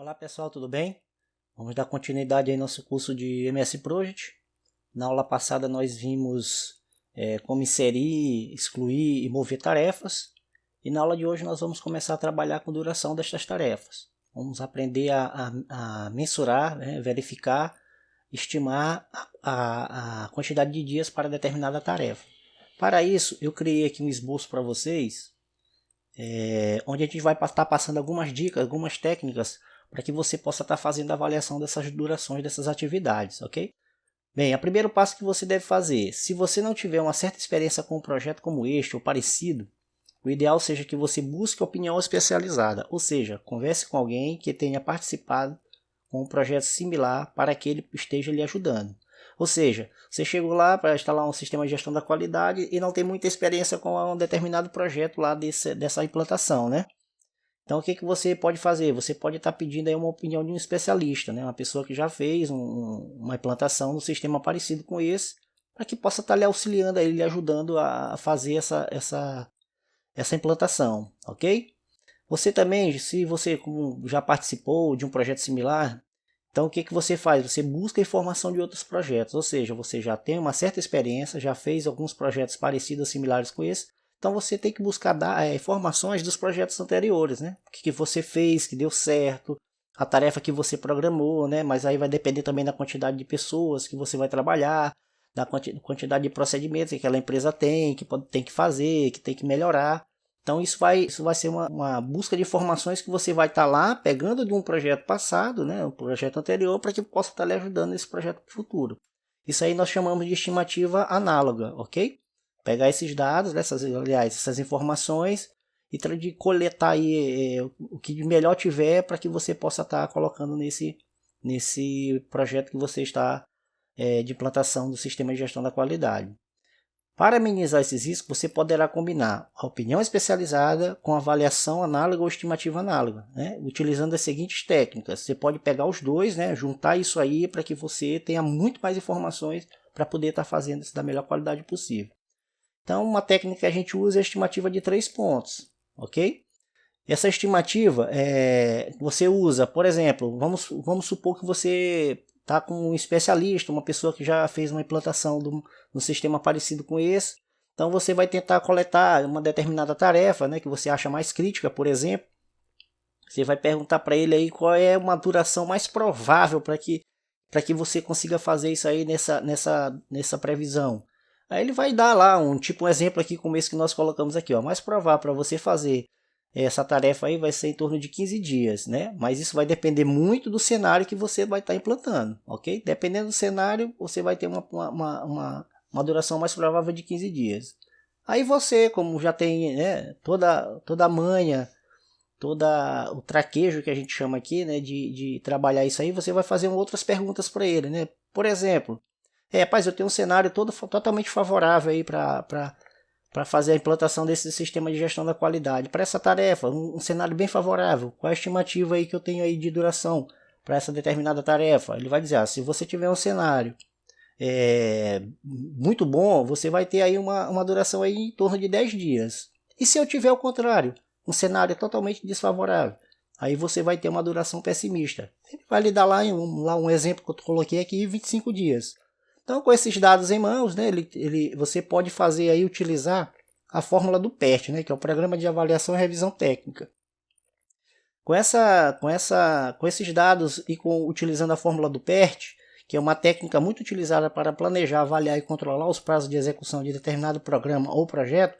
Olá pessoal, tudo bem? Vamos dar continuidade ao nosso curso de MS Project. Na aula passada nós vimos como inserir, excluir e mover tarefas. E na aula de hoje nós vamos começar a trabalhar com duração destas tarefas. Vamos aprender a mensurar, verificar, estimar a quantidade de dias para determinada tarefa. Para isso eu criei aqui um esboço para vocês, onde a gente vai estar passando algumas dicas, algumas técnicas para que você possa estar fazendo a avaliação dessas durações dessas atividades, ok? Bem, o primeiro passo que você deve fazer, se você não tiver uma certa experiência com um projeto como este ou parecido, o ideal seja que você busque opinião especializada, ou seja, converse com alguém que tenha participado com um projeto similar para que ele esteja lhe ajudando. Ou seja, você chegou lá para instalar um sistema de gestão da qualidade e não tem muita experiência com um determinado projeto lá dessa implantação, né? Então o que você pode fazer? Você pode estar pedindo aí uma opinião de um especialista, né? Uma pessoa que já fez uma implantação no sistema parecido com esse, para que possa estar lhe auxiliando, aí, lhe ajudando a fazer essa implantação, ok? Você também, se você já participou de um projeto similar, então o que você faz? Você busca informação de outros projetos, ou seja, você já tem uma certa experiência, já fez alguns projetos parecidos, similares com esse, então você tem que buscar informações dos projetos anteriores, né? O que você fez, que deu certo, a tarefa que você programou, né? Mas aí vai depender também da quantidade de pessoas que você vai trabalhar, da quantidade de procedimentos que aquela empresa tem que fazer, que tem que melhorar. Então isso vai ser uma busca de informações que você vai estar lá pegando de um projeto passado, né? Um projeto anterior, para que possa estar lhe ajudando nesse projeto futuro. Isso aí nós chamamos de estimativa análoga, ok? Pegar esses dados, essas informações e de coletar aí o que de melhor tiver para que você possa estar colocando nesse projeto que você está de implantação do sistema de gestão da qualidade. Para minimizar esses riscos, você poderá combinar a opinião especializada com avaliação análoga ou estimativa análoga, né? Utilizando as seguintes técnicas. Você pode pegar os dois, né? Juntar isso aí para que você tenha muito mais informações para poder estar fazendo isso da melhor qualidade possível. Então, uma técnica que a gente usa é a estimativa de 3 pontos, ok? Essa estimativa, você usa, por exemplo, vamos supor que você está com um especialista, uma pessoa que já fez uma implantação de um sistema parecido com esse. Então, você vai tentar coletar uma determinada tarefa, né, que você acha mais crítica, por exemplo. Você vai perguntar para ele aí qual é uma duração mais provável para que você consiga fazer isso aí nessa previsão. Aí ele vai dar lá um exemplo aqui como esse que nós colocamos aqui, ó. Mais provável para você fazer essa tarefa aí vai ser em torno de 15 dias, né? Mas isso vai depender muito do cenário que você vai estar implantando, ok? Dependendo do cenário, você vai ter uma duração mais provável de 15 dias. Aí você, como já tem, né, toda a manha, todo o traquejo que a gente chama aqui, né, de trabalhar isso aí, você vai fazer outras perguntas para ele, né? Por exemplo, rapaz, eu tenho um cenário totalmente favorável aí para fazer a implantação desse sistema de gestão da qualidade. Para essa tarefa, um cenário bem favorável. Qual é a estimativa aí que eu tenho aí de duração para essa determinada tarefa? Ele vai dizer, se você tiver um cenário muito bom, você vai ter aí uma duração aí em torno de 10 dias. E se eu tiver o contrário, um cenário totalmente desfavorável, aí você vai ter uma duração pessimista. Ele vai lhe dar lá um exemplo que eu coloquei aqui, 25 dias. Então, com esses dados em mãos, né, você pode fazer aí, utilizar a fórmula do PERT, né, que é o Programa de Avaliação e Revisão Técnica. Com esses dados e utilizando a fórmula do PERT, que é uma técnica muito utilizada para planejar, avaliar e controlar os prazos de execução de determinado programa ou projeto,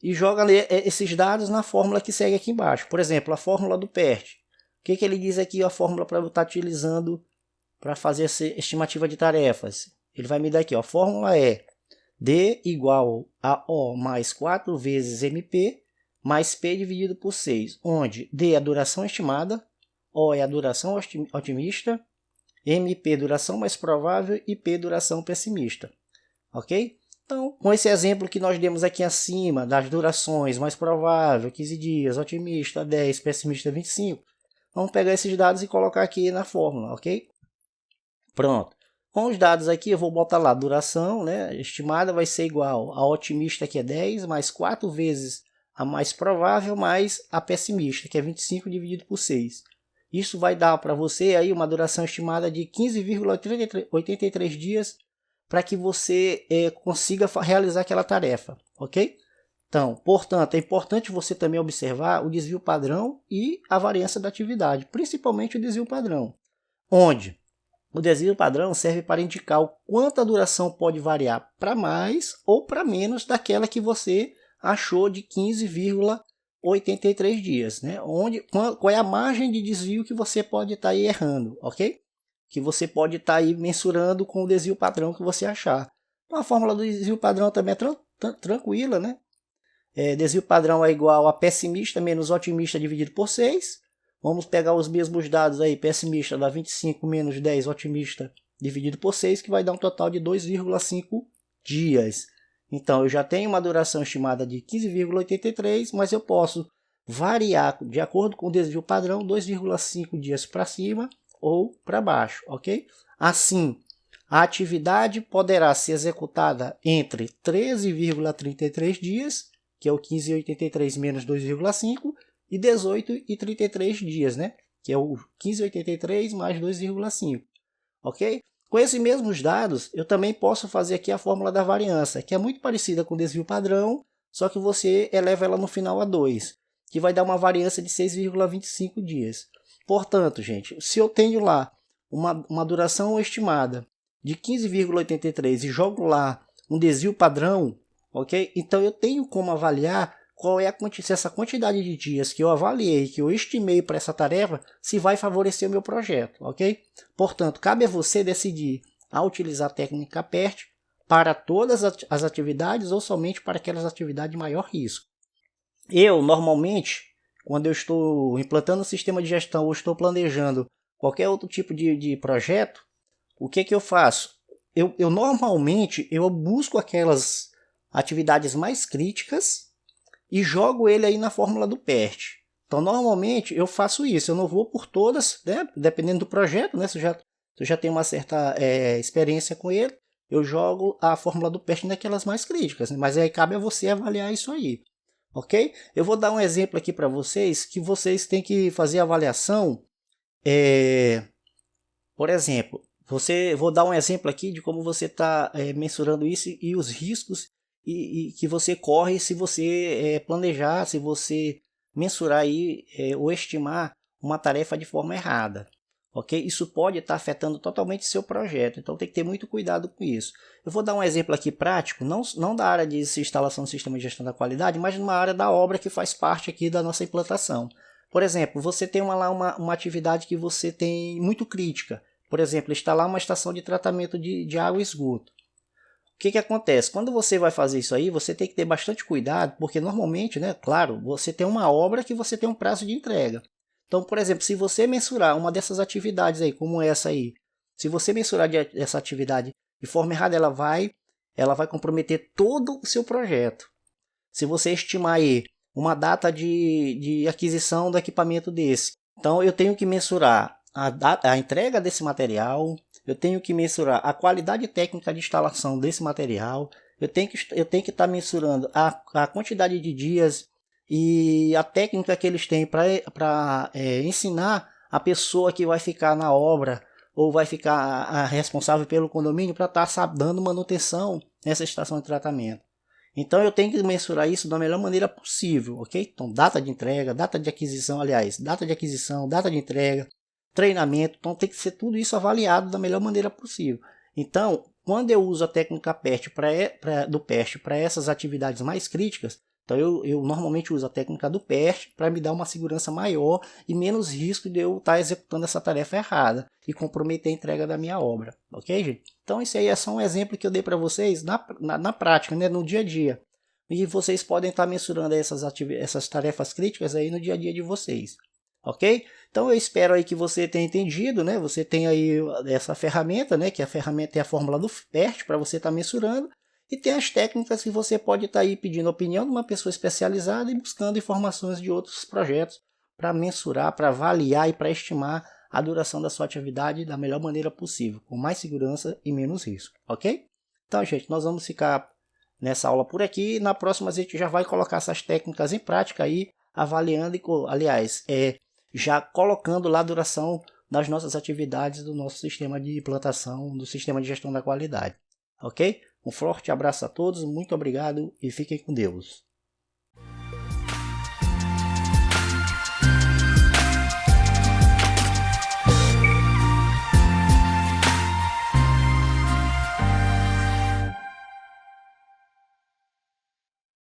e joga esses dados na fórmula que segue aqui embaixo. Por exemplo, a fórmula do PERT. O que ele diz aqui, a fórmula para eu estar utilizando para fazer essa estimativa de tarefas? Ele vai me dar aqui, a fórmula é D igual a O mais 4 vezes MP mais P dividido por 6, onde D é a duração estimada, O é a duração otimista, MP duração mais provável e P duração pessimista. Ok? Então, com esse exemplo que nós demos aqui acima, das durações mais provável, 15 dias, otimista 10, pessimista 25, vamos pegar esses dados e colocar aqui na fórmula, ok? Pronto. Com os dados aqui, eu vou botar lá, duração, né, estimada vai ser igual a otimista, que é 10, mais 4 vezes a mais provável, mais a pessimista, que é 25 dividido por 6. Isso vai dar para você aí uma duração estimada de 15,83 dias para que você consiga realizar aquela tarefa, ok? Então, portanto, é importante você também observar o desvio padrão e a variância da atividade, principalmente o desvio padrão, onde o desvio padrão serve para indicar o quanto a duração pode variar para mais ou para menos daquela que você achou de 15,83 dias, né? Qual é a margem de desvio que você pode estar aí errando, ok? Que você pode estar aí mensurando com o desvio padrão que você achar. Então, a fórmula do desvio padrão também é tranquila, né? Desvio padrão é igual a pessimista menos otimista dividido por 6. Vamos pegar os mesmos dados aí, pessimista dá 25 menos 10, otimista dividido por 6, que vai dar um total de 2,5 dias. Então, eu já tenho uma duração estimada de 15,83, mas eu posso variar de acordo com o desvio padrão 2,5 dias para cima ou para baixo, ok? Assim, a atividade poderá ser executada entre 13,33 dias, que é o 15,83 menos 2,5, e 18,33 dias, né? Que é o 15,83 mais 2,5, ok? Com esses mesmos dados, eu também posso fazer aqui a fórmula da variância, que é muito parecida com o desvio padrão, só que você eleva ela no final a 2, que vai dar uma variância de 6,25 dias. Portanto, gente, se eu tenho lá uma duração estimada de 15,83 e jogo lá um desvio padrão, ok? Então eu tenho como avaliar qual é se essa quantidade de dias que eu avaliei, que eu estimei para essa tarefa, se vai favorecer o meu projeto, ok? Portanto, cabe a você decidir a utilizar a técnica PERT para todas as atividades ou somente para aquelas atividades de maior risco. Eu, normalmente, quando eu estou implantando um sistema de gestão ou estou planejando qualquer outro tipo de projeto, o que eu faço? Eu normalmente eu busco aquelas atividades mais críticas e jogo ele aí na fórmula do PERT. Então, normalmente eu faço isso. Eu não vou por todas, né? Dependendo do projeto, né? Se eu já tenho uma certa experiência com ele, eu jogo a fórmula do PERT naquelas mais críticas, né? Mas aí cabe a você avaliar isso aí, ok? Eu vou dar um exemplo aqui para vocês que vocês têm que fazer a avaliação. Por exemplo, vou dar um exemplo aqui de como você está mensurando isso e os riscos e que você corre se você planejar, se você mensurar aí, ou estimar uma tarefa de forma errada. Ok? Isso pode estar afetando totalmente seu projeto, então tem que ter muito cuidado com isso. Eu vou dar um exemplo aqui prático, não da área de instalação do sistema de gestão da qualidade, mas numa área da obra que faz parte aqui da nossa implantação. Por exemplo, você tem lá uma atividade que você tem muito crítica. Por exemplo, instalar uma estação de tratamento de água e esgoto. O que acontece? Quando você vai fazer isso aí, você tem que ter bastante cuidado, porque normalmente, né, claro, você tem uma obra que você tem um prazo de entrega. Então, por exemplo, se você mensurar uma dessas atividades aí, como essa aí, se você mensurar essa atividade de forma errada, ela vai comprometer todo o seu projeto. Se você estimar aí uma data de aquisição do equipamento desse, então eu tenho que mensurar a entrega desse material, eu tenho que mensurar a qualidade técnica de instalação desse material, eu tenho que estar mensurando a quantidade de dias e a técnica que eles têm para ensinar a pessoa que vai ficar na obra ou vai ficar responsável pelo condomínio para estar dando manutenção nessa estação de tratamento. Então eu tenho que mensurar isso da melhor maneira possível, ok? Então data de entrega, data de aquisição, data de entrega, treinamento, então tem que ser tudo isso avaliado da melhor maneira possível. Então, quando eu uso a técnica PERT do PERT para essas atividades mais críticas, então eu normalmente uso a técnica do PERT para me dar uma segurança maior e menos risco de eu estar executando essa tarefa errada e comprometer a entrega da minha obra, ok, gente? Então esse aí é só um exemplo que eu dei para vocês na prática, né, no dia a dia. E vocês podem estar mensurando essas tarefas críticas aí no dia a dia de vocês. Ok? Então eu espero aí que você tenha entendido, né? Você tem aí essa ferramenta, né? Que a ferramenta é a fórmula do PERT para você estar mensurando. E tem as técnicas que você pode estar aí pedindo a opinião de uma pessoa especializada e buscando informações de outros projetos para mensurar, para avaliar e para estimar a duração da sua atividade da melhor maneira possível, com mais segurança e menos risco, ok? Então, gente, nós vamos ficar nessa aula por aqui. Na próxima a gente já vai colocar essas técnicas em prática aí, avaliando e, aliás, já colocando lá a duração das nossas atividades do nosso sistema de plantação, do sistema de gestão da qualidade. Ok? Um forte abraço a todos, muito obrigado e fiquem com Deus.